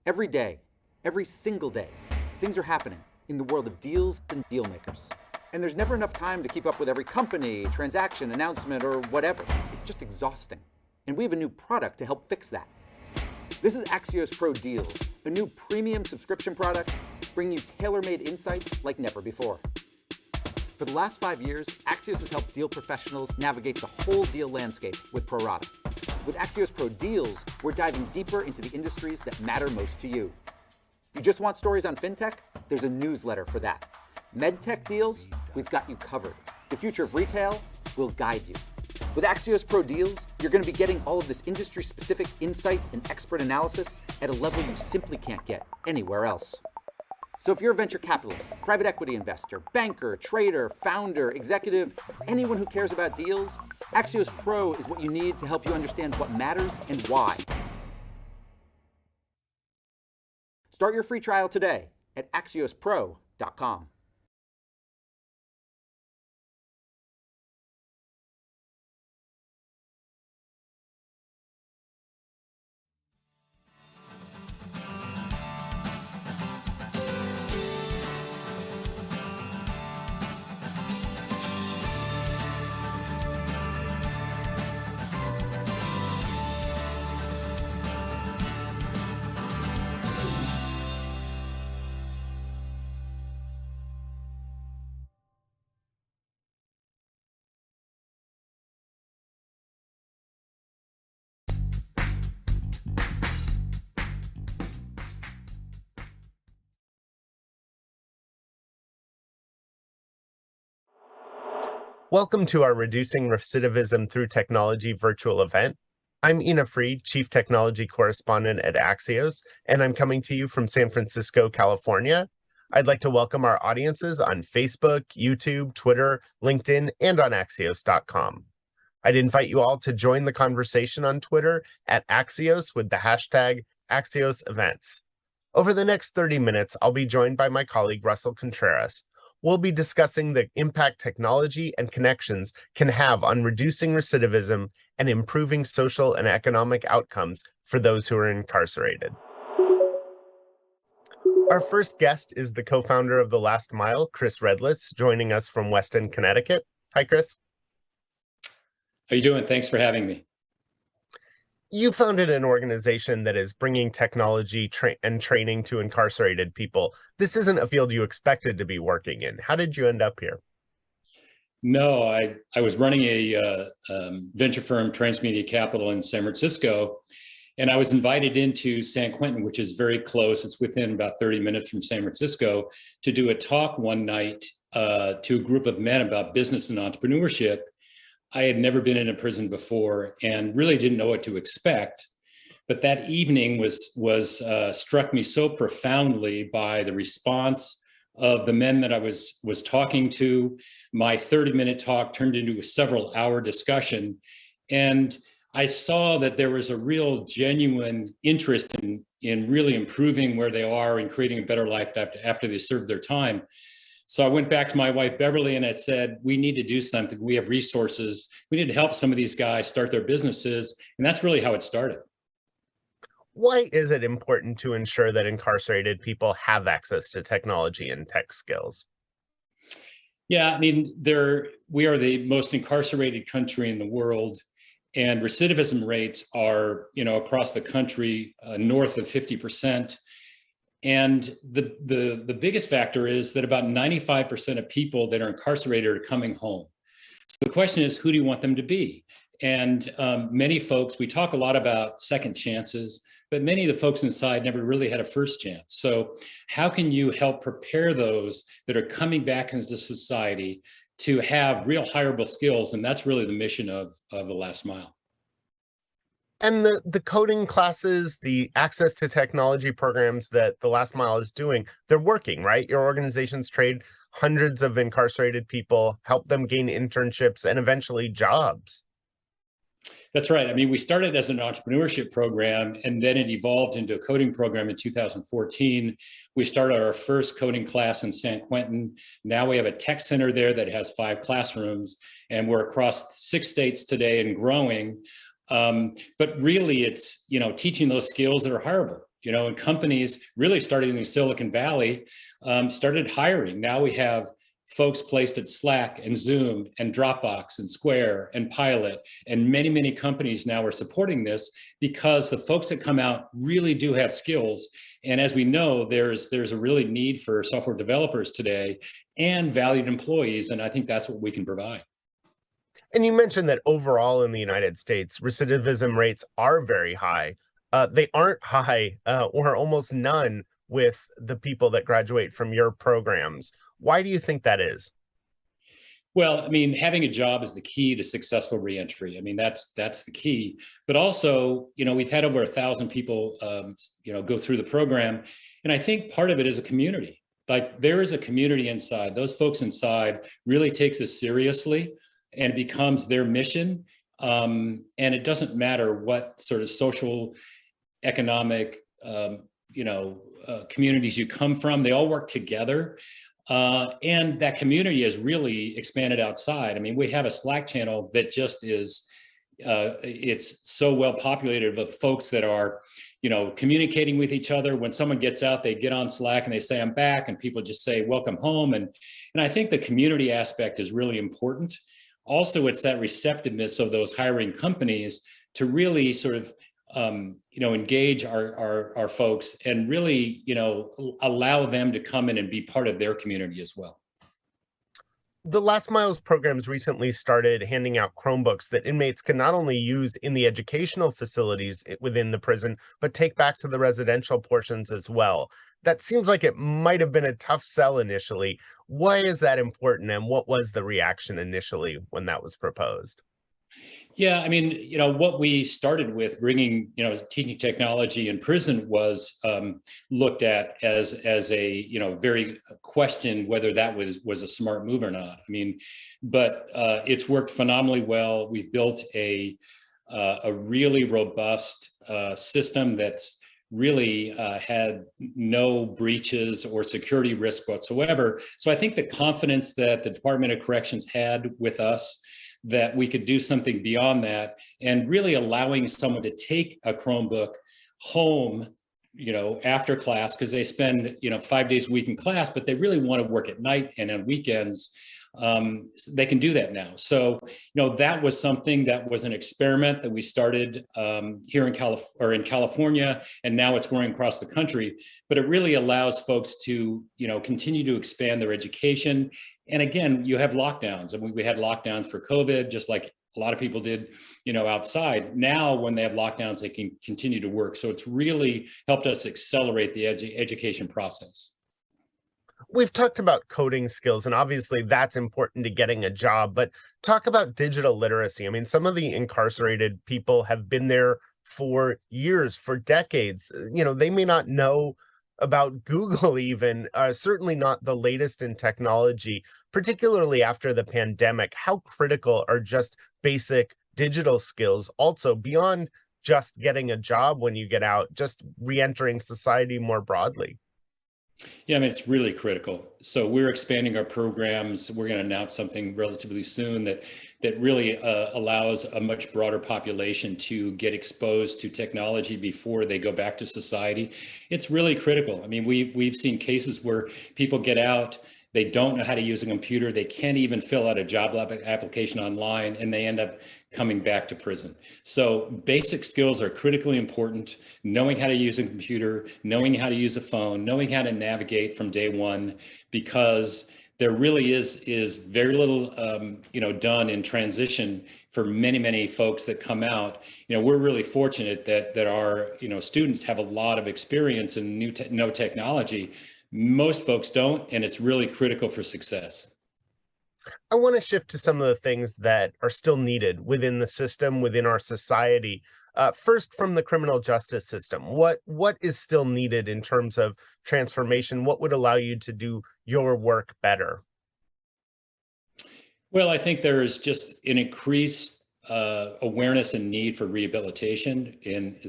Every day, every single day, things are happening in the world of deals and deal makers. And there's never enough time to keep up with every company, transaction, announcement, or whatever. It's just exhausting. And we have a new product to help fix that. This is Axios Pro Deals, a new premium subscription product bringing you tailor-made insights like never before. For the last 5 years, Axios has helped deal professionals navigate the whole deal landscape with Pro Rata. With Axios Pro Deals, we're diving deeper into the industries that matter most to you. You just want stories on fintech? There's a newsletter for that. MedTech deals? We've got you covered. The future of retail? We'll guide you. With Axios Pro Deals, you're going to be getting all of this industry-specific insight and expert analysis at a level you simply can't get anywhere else. So if you're a venture capitalist, private equity investor, banker, trader, founder, executive, anyone who cares about deals, Axios Pro is what you need to help you understand what matters and why. Start your free trial today at axiospro.com. Welcome to our Reducing Recidivism Through Technology virtual event. I'm Ina Fried, Chief Technology Correspondent at Axios, and I'm coming to you from San Francisco, California. I'd like to welcome our audiences on Facebook, YouTube, Twitter, LinkedIn, and on Axios.com. I'd invite you all to join the conversation on Twitter at Axios with the hashtag AxiosEvents. Over the next 30 minutes, I'll be joined by my colleague, Russell Contreras. We'll be discussing the impact technology and connections can have on reducing recidivism and improving social and economic outcomes for those who are incarcerated. Our first guest is the co-founder of The Last Mile, Chris Redlitz, joining us from Weston, Connecticut. Hi, Chris. How you doing? Thanks for having me. You founded an organization that is bringing technology and training to incarcerated people. This isn't a field you expected to be working in. How did you end up here? No, I was running a venture firm, Transmedia Capital in San Francisco, and I was invited into San Quentin, which is very close. It's within about 30 minutes from San Francisco, to do a talk one night to a group of men about business and entrepreneurship. I had never been in a prison before and really didn't know what to expect. But that evening was struck me so profoundly by the response of the men that I was talking to. My 30-minute talk turned into a several-hour discussion. And I saw that there was a real genuine interest in really improving where they are and creating a better life after they served their time. So I went back to my wife, Beverly, and I said, we need to do something. We have resources. We need to help some of these guys start their businesses. And that's really how it started. Why is it important to ensure that incarcerated people have access to technology and tech skills? Yeah, I mean, we are the most incarcerated country in the world. And recidivism rates are, across the country, north of 50%. And the biggest factor is that about 95% of people that are incarcerated are coming home. So the question is, who do you want them to be? And many folks, we talk a lot about second chances, but many of the folks inside never really had a first chance. So how can you help prepare those that are coming back into society to have real hireable skills? And that's really the mission of The Last Mile. And the coding classes, the access to technology programs that The Last Mile is doing, they're working, right? Your organizations train hundreds of incarcerated people, help them gain internships and eventually jobs. That's right. I mean, we started as an entrepreneurship program, and then it evolved into a coding program in 2014. We started our first coding class in San Quentin. Now we have a tech center there that has 5 classrooms, and we're across 6 states today and growing. But really, it's teaching those skills that are hireable. and companies really starting in Silicon Valley started hiring. Now we have folks placed at Slack and Zoom and Dropbox and Square and Pilot, and many, many companies now are supporting this because the folks that come out really do have skills. And as we know, there's a really need for software developers today and valued employees, and I think that's what we can provide. And you mentioned that overall in the United States, recidivism rates are very high. They aren't high or almost none with the people that graduate from your programs. Why do you think that is? Well, I mean, having a job is the key to successful reentry. I mean, that's the key. But also, we've had over 1,000 people, go through the program, and I think part of it is a community. Like, there is a community inside. Those folks inside really takes us seriously, and it becomes their mission. And it doesn't matter what sort of social, economic, communities you come from. They all work together. And that community has really expanded outside. I mean, we have a Slack channel that just is, it's so well populated of folks that are, communicating with each other. When someone gets out, they get on Slack and they say, I'm back, and people just say, welcome home. And I think the community aspect is really important. Also, it's that receptiveness of those hiring companies to really sort of engage our folks and really, allow them to come in and be part of their community as well. The Last Miles programs recently started handing out Chromebooks that inmates can not only use in the educational facilities within the prison, but take back to the residential portions as well. That seems like it might have been a tough sell initially. Why is that important, and what was the reaction initially when that was proposed? Yeah, I mean, what we started with bringing, teaching technology in prison was looked at as a, very question whether that was a smart move or not. I mean, but it's worked phenomenally well. We've built a really robust system that's really had no breaches or security risk whatsoever. So I think the confidence that the Department of Corrections had with us, that we could do something beyond that, and really allowing someone to take a Chromebook home, after class, because they spend, 5 days a week in class, but they really want to work at night and on weekends. They can do that now. So, that was something that was an experiment that we started here in California, and now it's going across the country. But it really allows folks to, continue to expand their education. And again, you have lockdowns. I mean, we had lockdowns for COVID, just like a lot of people did, outside. Now, when they have lockdowns, they can continue to work. So it's really helped us accelerate the education process. We've talked about coding skills, and obviously that's important to getting a job, but talk about digital literacy. I mean, some of the incarcerated people have been there for years, for decades. They may not know about Google even, certainly not the latest in technology, particularly after the pandemic. How critical are just basic digital skills also beyond just getting a job when you get out, just re-entering society more broadly? Yeah, I mean, it's really critical. So we're expanding our programs. We're going to announce something relatively soon that really allows a much broader population to get exposed to technology before they go back to society. It's really critical. I mean, we've seen cases where people get out, they don't know how to use a computer, they can't even fill out a job application online, and they end up coming back to prison. So basic skills are critically important. Knowing how to use a computer, knowing how to use a phone, knowing how to navigate from day one, because there really is very little, done in transition for many folks that come out. We're really fortunate that our, students have a lot of experience in no technology. Most folks don't, and it's really critical for success. I want to shift to some of the things that are still needed within the system, within our society. First, from the criminal justice system, what is still needed in terms of transformation? What would allow you to do your work better? Well, I think there is just an increased awareness and need for rehabilitation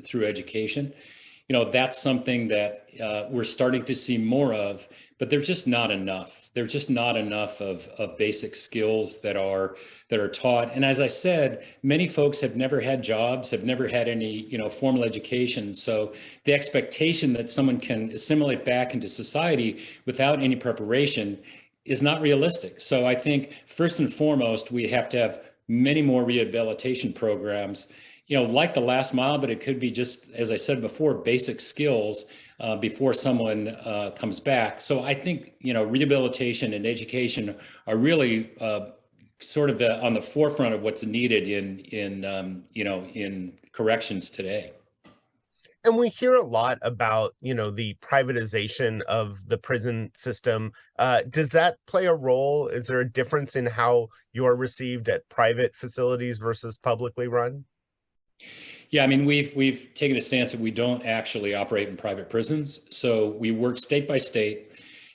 through education. that's something that we're starting to see more of, but they're just not enough. They're just not enough of basic skills that are taught. And as I said, many folks have never had jobs, have never had any, formal education. So the expectation that someone can assimilate back into society without any preparation is not realistic. So I think first and foremost, we have to have many more rehabilitation programs, like the last mile, but it could be just, as I said before, basic skills before someone comes back. So I think, rehabilitation and education are really sort of on the forefront of what's needed in corrections today. And we hear a lot about, the privatization of the prison system. Does that play a role? Is there a difference in how you're received at private facilities versus publicly run? Yeah, I mean, we've taken a stance that we don't actually operate in private prisons. So we work state by state.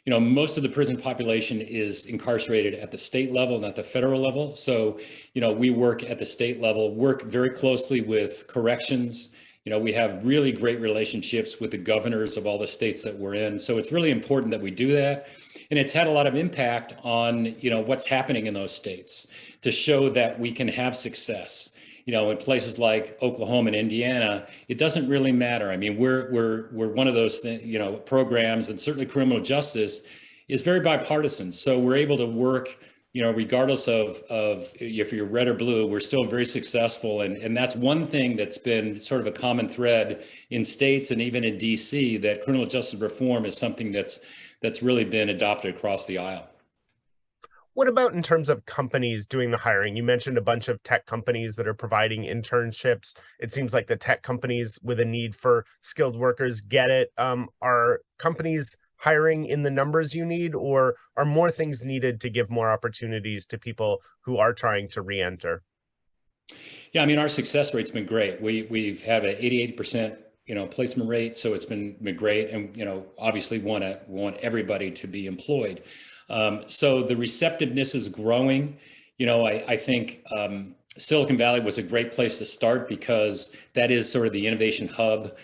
Most of the prison population is incarcerated at the state level, not the federal level. So, we work at the state level, work very closely with corrections. We have really great relationships with the governors of all the states that we're in. So it's really important that we do that. And it's had a lot of impact on, what's happening in those states to show that we can have success. In places like Oklahoma and Indiana, it doesn't really matter. I mean, we're one of those programs, and certainly criminal justice is very bipartisan. So we're able to work, regardless of if you're red or blue, we're still very successful. And that's one thing that's been sort of a common thread in states and even in DC, that criminal justice reform is something that's really been adopted across the aisle. What about in terms of companies doing the hiring? You mentioned a bunch of tech companies that are providing internships. It seems like the tech companies with a need for skilled workers get it. Are companies hiring in the numbers you need, or are more things needed to give more opportunities to people who are trying to re-enter? Yeah, I mean, our success rate's been great. We've had an 88% placement rate, so it's been great, and obviously want everybody to be employed. So the receptiveness is growing. I think Silicon Valley was a great place to start because that is sort of the innovation hub,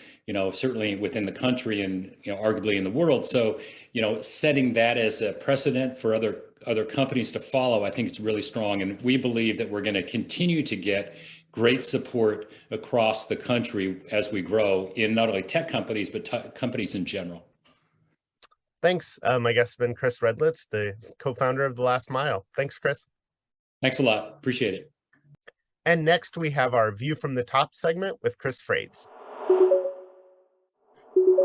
certainly within the country and, arguably in the world. So, setting that as a precedent for other companies to follow, I think it's really strong. And we believe that we're going to continue to get great support across the country as we grow in not only tech companies, but companies in general. Thanks. My guest has been Chris Redlitz, the co-founder of The Last Mile. Thanks, Chris. Thanks a lot. Appreciate it. And next we have our View from the Top segment with Chris Frades.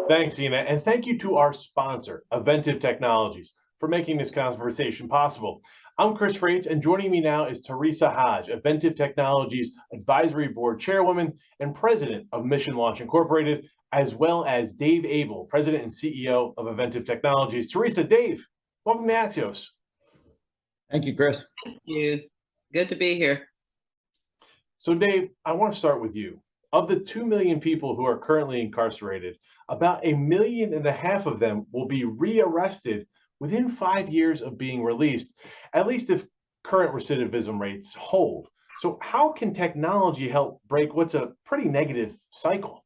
Thanks, Ina, and thank you to our sponsor, Aventive Technologies, for making this conversation possible. I'm Chris Frades, and joining me now is Teresa Hodge, Aventive Technologies Advisory Board Chairwoman and President of Mission Launch Incorporated, as well as Dave Abel, President and CEO of Aventive Technologies. Teresa, Dave, welcome to Axios. Thank you, Chris. Thank you. Good to be here. So, Dave, I want to start with you. Of the 2 million people who are currently incarcerated, about 1.5 million of them will be rearrested within 5 years of being released, at least if current recidivism rates hold. So how can technology help break what's a pretty negative cycle?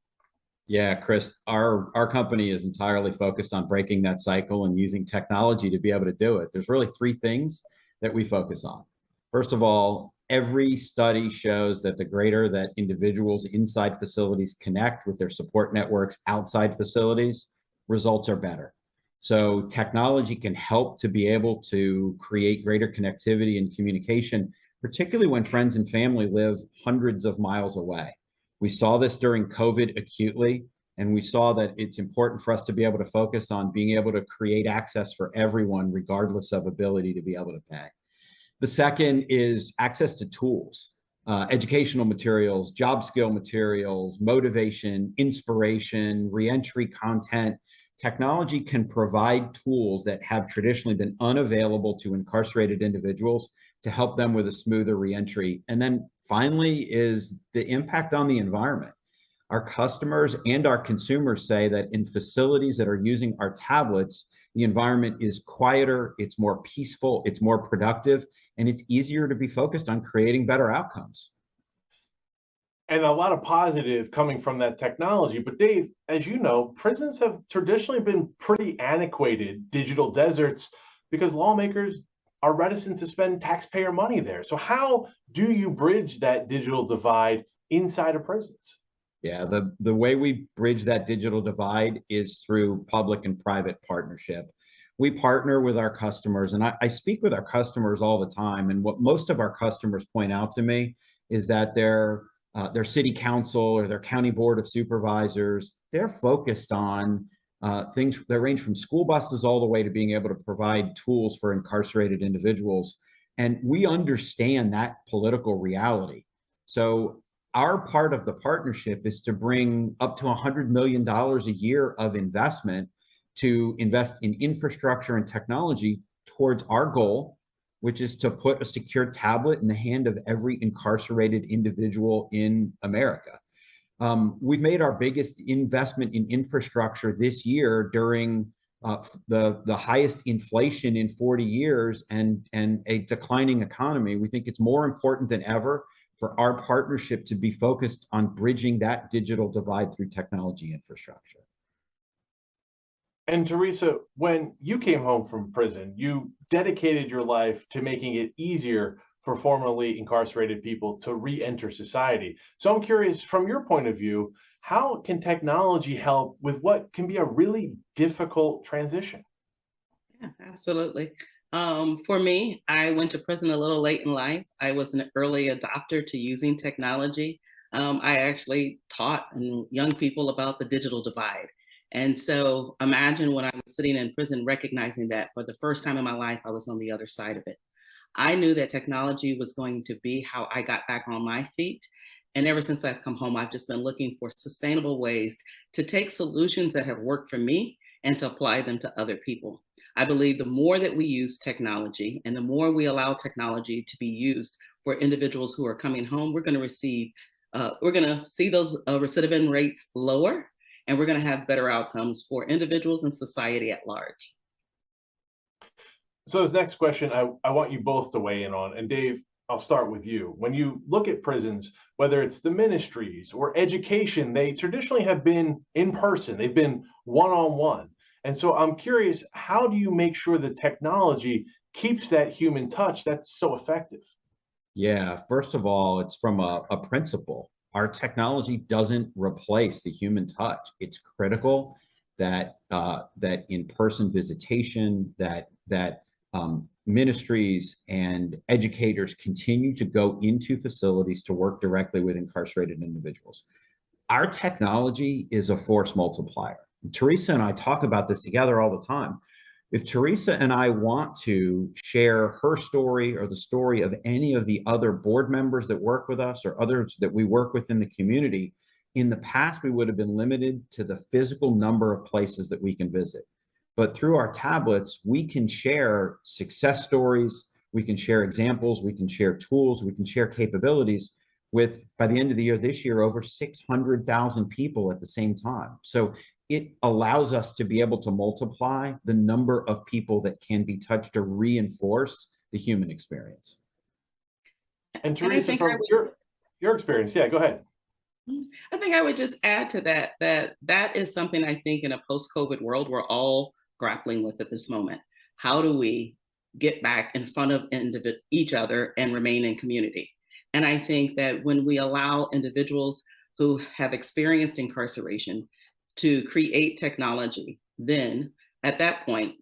Yeah, Chris, our company is entirely focused on breaking that cycle and using technology to be able to do it. There's really 3 things that we focus on. First of all, every study shows that the greater that individuals inside facilities connect with their support networks outside facilities, results are better. So technology can help to be able to create greater connectivity and communication, particularly when friends and family live hundreds of miles away. We saw this during COVID acutely, and we saw that it's important for us to be able to focus on being able to create access for everyone, regardless of ability to be able to pay. The second is access to tools, educational materials, job skill materials, motivation, inspiration, reentry content. Technology can provide tools that have traditionally been unavailable to incarcerated individuals to help them with a smoother reentry. And then finally is the impact on the environment. Our customers and our consumers say that in facilities that are using our tablets, the environment is quieter, it's more peaceful, it's more productive, and it's easier to be focused on creating better outcomes. And a lot of positive coming from that technology. But Dave, as you know, prisons have traditionally been pretty antiquated digital deserts because lawmakers are reticent to spend taxpayer money there. So how do you bridge that digital divide inside of prisons? Yeah, the way we bridge that digital divide is through public and private partnership. We partner with our customers, and I speak with our customers all the time. And what most of our customers point out to me is that their city council or their county board of supervisors, they're focused on things that range from school buses all the way to being able to provide tools for incarcerated individuals. And we understand that political reality. So our part of the partnership is to bring up to $100 million a year of investment to invest in infrastructure and technology towards our goal, which is to put a secure tablet in the hand of every incarcerated individual in America. We've made our biggest investment in infrastructure this year during the highest inflation in 40 years and a declining economy. We think it's more important than ever for our partnership to be focused on bridging that digital divide through technology infrastructure. And Teresa, when you came home from prison, you dedicated your life to making it easier for formerly incarcerated people to re-enter society. So I'm curious, from your point of view, how can technology help with what can be a really difficult transition? Yeah, absolutely. For me, I went to prison a little late in life. I was an early adopter to using technology. I actually taught young people about the digital divide. And so imagine when I was sitting in prison, recognizing that for the first time in my life, I was on the other side of it. I knew that technology was going to be how I got back on my feet. And ever since I've come home, I've just been looking for sustainable ways to take solutions that have worked for me and to apply them to other people. I believe the more that we use technology and the more we allow technology to be used for individuals who are coming home, we're going to see those recidivist rates lower, and we're going to have better outcomes for individuals and society at large. So this next question, I want you both to weigh in on. And Dave, I'll start with you. When you look at prisons, whether it's the ministries or education, they traditionally have been in person. They've been one-on-one. And so I'm curious, how do you make sure the technology keeps that human touch that's so effective? Yeah, first of all, it's from a principle. Our technology doesn't replace the human touch. It's critical that that in-person visitation, that ministries and educators continue to go into facilities to work directly with incarcerated individuals. Our technology is a force multiplier. Teresa and I talk about this together all the time. If Teresa and I want to share her story or the story of any of the other board members that work with us or others that we work with in the community, in the past, we would have been limited to the physical number of places that we can visit. But through our tablets, we can share success stories, we can share examples, we can share tools, we can share capabilities with, by the end of the year, this year, over 600,000 people at the same time. So it allows us to be able to multiply the number of people that can be touched to reinforce the human experience. And Teresa, from your experience, yeah, go ahead. I think I would just add to that is something I think in a post-COVID world, we're all grappling with at this moment. How do we get back in front of each other and remain in community? And I think that when we allow individuals who have experienced incarceration to create technology, then at that point,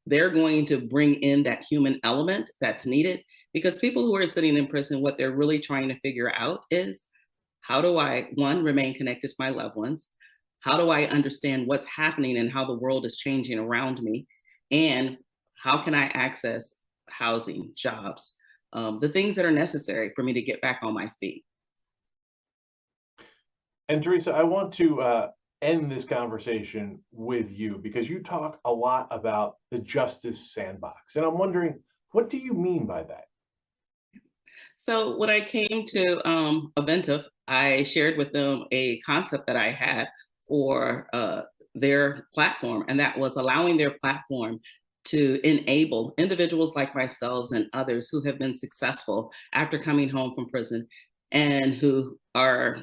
they're going to bring in that human element that's needed, because people who are sitting in prison, what they're really trying to figure out is, how do I, one, remain connected to my loved ones? How do I understand what's happening and how the world is changing around me? And how can I access housing, jobs, the things that are necessary for me to get back on my feet? And Teresa, I want to end this conversation with you because you talk a lot about the justice sandbox. And I'm wondering, what do you mean by that? So when I came to Aventiv, I shared with them a concept that I had for their platform, and that was allowing their platform to enable individuals like myself and others who have been successful after coming home from prison and who are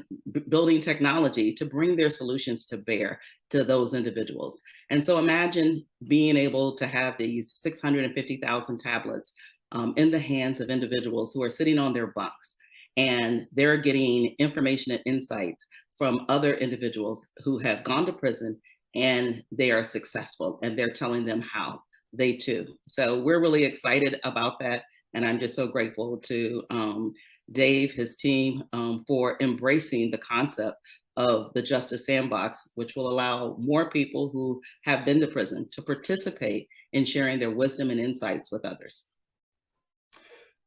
building technology to bring their solutions to bear to those individuals. And so imagine being able to have these 650,000 tablets in the hands of individuals who are sitting on their bunks, and they're getting information and insights from other individuals who have gone to prison and they are successful, and they're telling them how they too. So we're really excited about that. And I'm just so grateful to Dave, his team, for embracing the concept of the Justice Sandbox, which will allow more people who have been to prison to participate in sharing their wisdom and insights with others.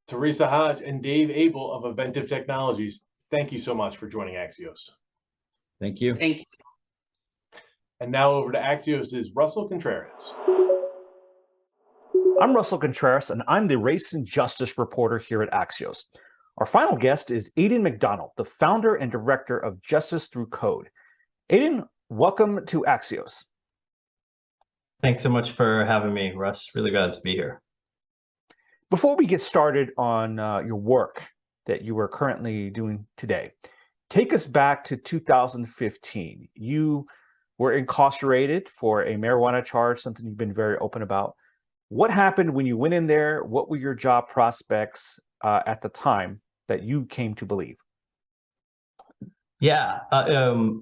Teresa Hodge and Dave Abel of Aventive Technologies, thank you so much for joining Axios. Thank you. Thank you. And now over to Axios' Russell Contreras. I'm Russell Contreras, and I'm the Race and Justice reporter here at Axios. Our final guest is Aedan Macdonald, the founder and director of Justice Through Code. Aedan, welcome to Axios. Thanks so much for having me, Russ. Really glad to be here. Before we get started on your work that you are currently doing today, take us back to 2015. You were incarcerated for a marijuana charge, something you've been very open about. What happened when you went in there? What were your job prospects at the time that you came to believe? Yeah,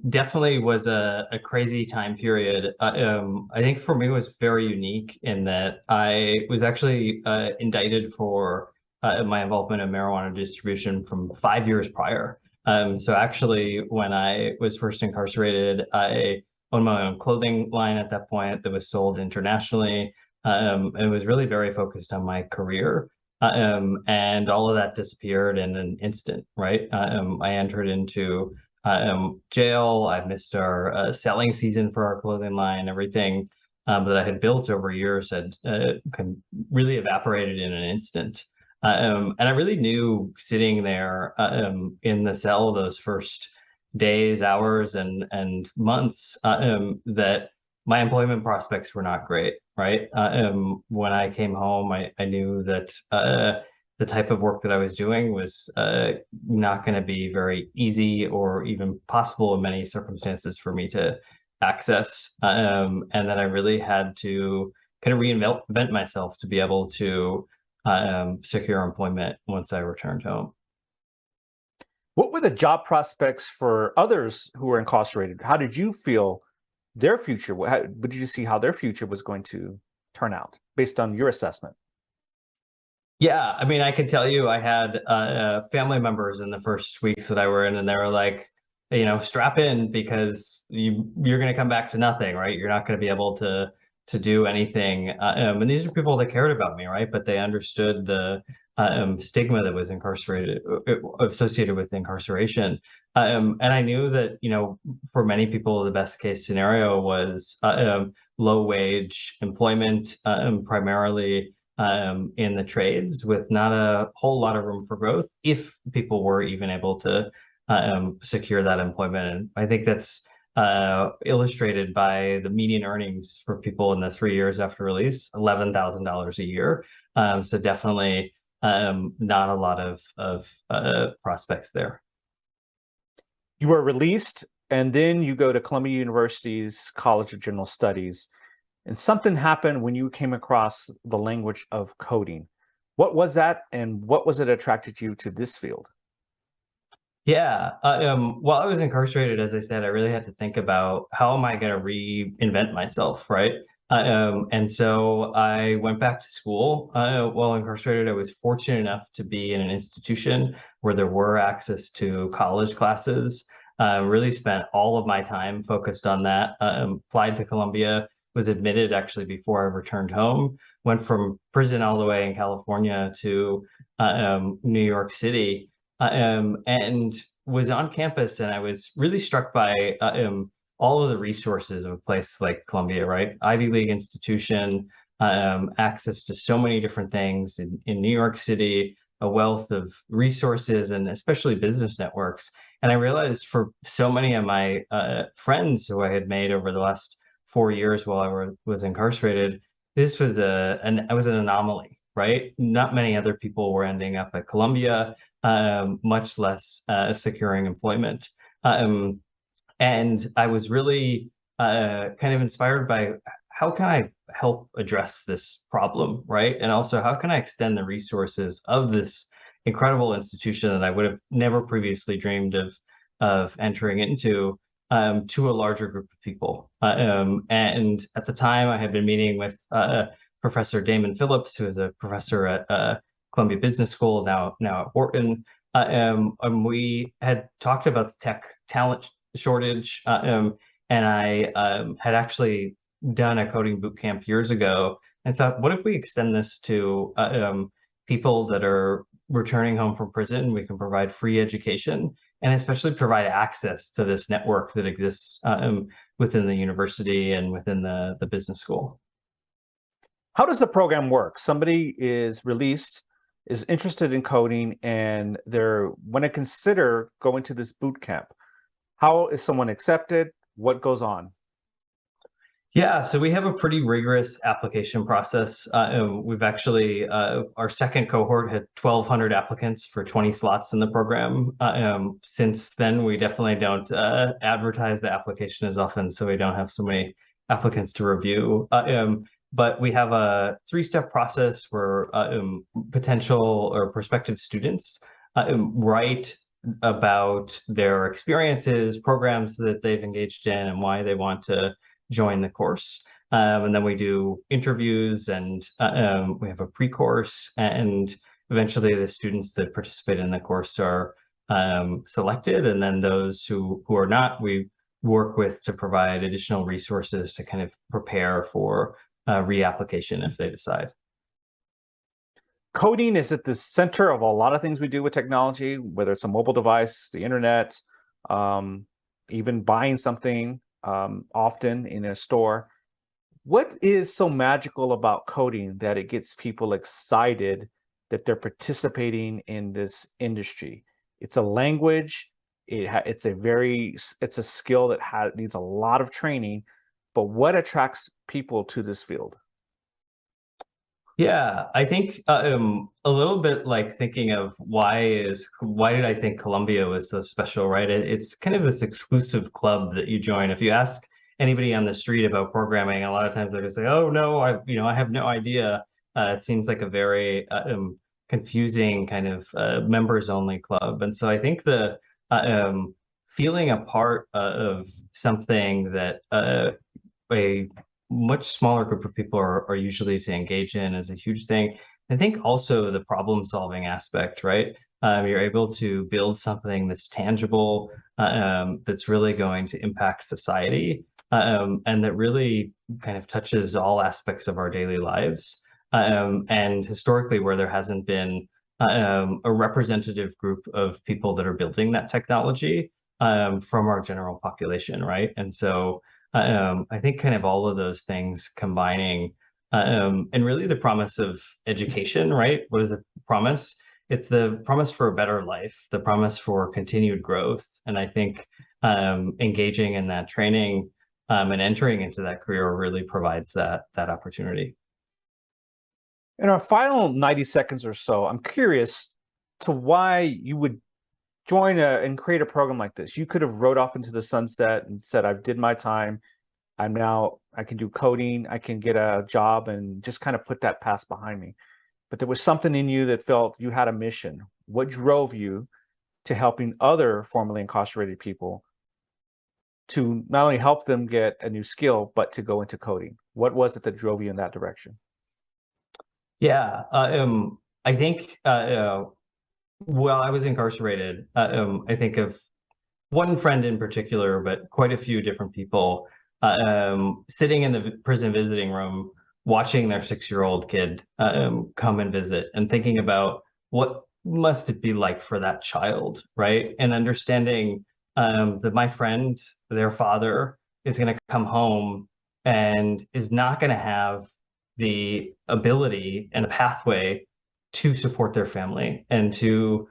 definitely was a crazy time period. I think for me it was very unique in that I was actually indicted for my involvement in marijuana distribution from 5 years prior. So actually, when I was first incarcerated, I owned my own clothing line at that point that was sold internationally. And was really very focused on my career. And all of that disappeared in an instant, right? I entered into jail. I missed our selling season for our clothing line. Everything that I had built over years had really evaporated in an instant. And I really knew sitting there in the cell those first days, hours, and months that my employment prospects were not great, right? When I came home, I knew that the type of work that I was doing was not going to be very easy or even possible in many circumstances for me to access. And that I really had to kind of reinvent myself to be able to secure employment once I returned home. What were the job prospects for others who were incarcerated? How did you feel their future? What did you see how their future was going to turn out based on your assessment? Yeah, I mean, I can tell you I had family members in the first weeks that I were in, and they were like, you know, strap in because you're going to come back to nothing, right? You're not going to be able to do anything. And these are people that cared about me, right? But they understood the stigma that was associated with incarceration. And I knew that, you know, for many people, the best case scenario was low wage employment, primarily in the trades, with not a whole lot of room for growth if people were even able to secure that employment. And I think that's illustrated by the median earnings for people in the 3 years after release, $11,000 a year. So definitely not a lot of prospects there. You were released, and then you go to Columbia University's College of General Studies, and something happened when you came across the language of coding. What was that, and what was it attracted you to this field? Yeah, while I was incarcerated, as I said, I really had to think about how am I going to reinvent myself, right? And so I went back to school while incarcerated. I was fortunate enough to be in an institution where there were access to college classes. Really spent all of my time focused on that. Applied to Columbia, was admitted actually before I returned home. Went from prison all the way in California to New York City. And was on campus, and I was really struck by all of the resources of a place like Columbia, right? Ivy League institution, access to so many different things in New York City, a wealth of resources, and especially business networks. And I realized for so many of my friends who I had made over the last 4 years while I was incarcerated, this was I was an anomaly, right? Not many other people were ending up at Columbia. much less securing employment. And I was really kind of inspired by how can I help address this problem, right? And also, how can I extend the resources of this incredible institution that I would have never previously dreamed of entering into to a larger group of people. And at the time, I had been meeting with Professor Damon Phillips, who is a professor at Columbia Business School, now at Wharton. And we had talked about the tech talent shortage, and I had actually done a coding boot camp years ago and thought, what if we extend this to people that are returning home from prison? We can provide free education and especially provide access to this network that exists within the university and within the business school. How does the program work? Somebody is released, is interested in coding, and they're want to consider going to this boot camp. How is someone accepted? What goes on? Yeah, so we have a pretty rigorous application process. We've actually, our second cohort had 1,200 applicants for 20 slots in the program. Since then, we definitely don't advertise the application as often, so we don't have so many applicants to review. But we have a 3-step process where potential or prospective students write about their experiences, programs that they've engaged in, and why they want to join the course. And then we do interviews, and we have a pre-course, and eventually the students that participate in the course are selected. And then those who are not, we work with to provide additional resources to kind of prepare for reapplication if they decide. Coding is at the center of a lot of things we do with technology, whether it's a mobile device, the internet, even buying something often in a store. What is so magical about coding that it gets people excited that they're participating in this industry? It's a language. It's a skill that needs a lot of training. But what attracts people to this field? Yeah, I think a little bit like thinking of why did I think Columbia was so special, right? It's kind of this exclusive club that you join. If you ask anybody on the street about programming, a lot of times they're just say, "Oh no, I have no idea." It seems like a very confusing kind of members only club, and so I think the feeling a part of something that a much smaller group of people are usually to engage in is a huge thing. I think also the problem solving aspect, right? You're able to build something that's tangible, that's really going to impact society, and that really kind of touches all aspects of our daily lives. And historically, where there hasn't been a representative group of people that are building that technology from our general population, right? And so I think kind of all of those things combining, and really the promise of education, right? What is the promise? It's the promise for a better life, the promise for continued growth. And I think engaging in that training and entering into that career really provides that opportunity. In our final 90 seconds or so, I'm curious to why you would join and create a program like this. You could have rode off into the sunset and said, "I've did my time. I can do coding. I can get a job," and just kind of put that past behind me. But there was something in you that felt you had a mission. What drove you to helping other formerly incarcerated people to not only help them get a new skill, but to go into coding? What was it that drove you in that direction? Yeah, I think while I was incarcerated, I think of one friend in particular, but quite a few different people sitting in the prison visiting room, watching their 6-year-old kid come and visit, and thinking about what must it be like for that child, right? And understanding that my friend, their father, is going to come home and is not going to have the ability and a pathway to support their family and to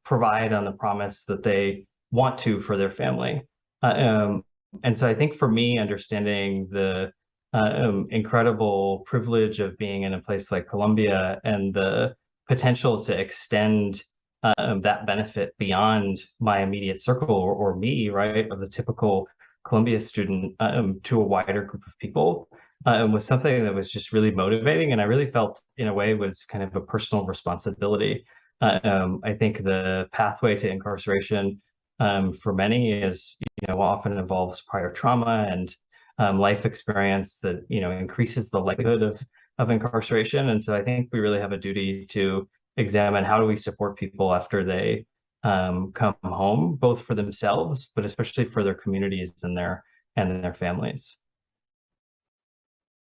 provide on the promise that they want to for their family. And so I think for me, understanding the incredible privilege of being in a place like Columbia and the potential to extend that benefit beyond my immediate circle or me, right, of the typical Columbia student to a wider group of people was something that was just really motivating. And I really felt in a way was kind of a personal responsibility. I think the pathway to incarceration for many is, often involves prior trauma and life experience that, increases the likelihood of incarceration. And so I think we really have a duty to examine how do we support people after they come home, both for themselves, but especially for their communities and their families.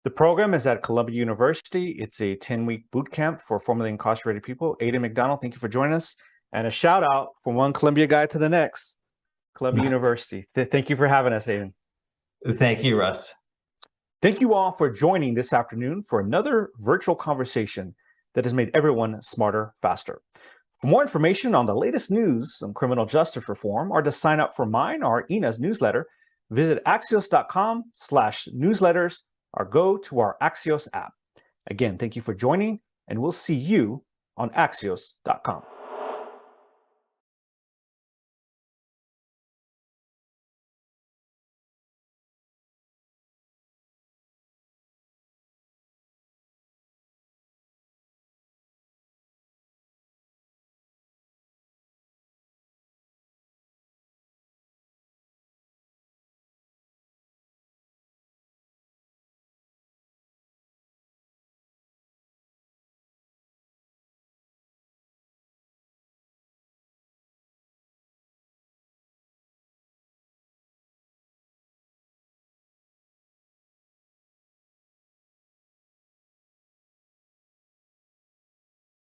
The program is at Columbia University. It's a 10-week boot camp for formerly incarcerated people. Aedan Macdonald, thank you for joining us. And a shout out from one Columbia guy to the next. Columbia University. Thank you for having us, Aedan. Thank you, Russ. Thank you all for joining this afternoon for another virtual conversation that has made everyone smarter, faster. For more information on the latest news on criminal justice reform or to sign up for mine or Ina's newsletter, visit axios.com/newsletters or go to our Axios app. Again, thank you for joining, and we'll see you on axios.com.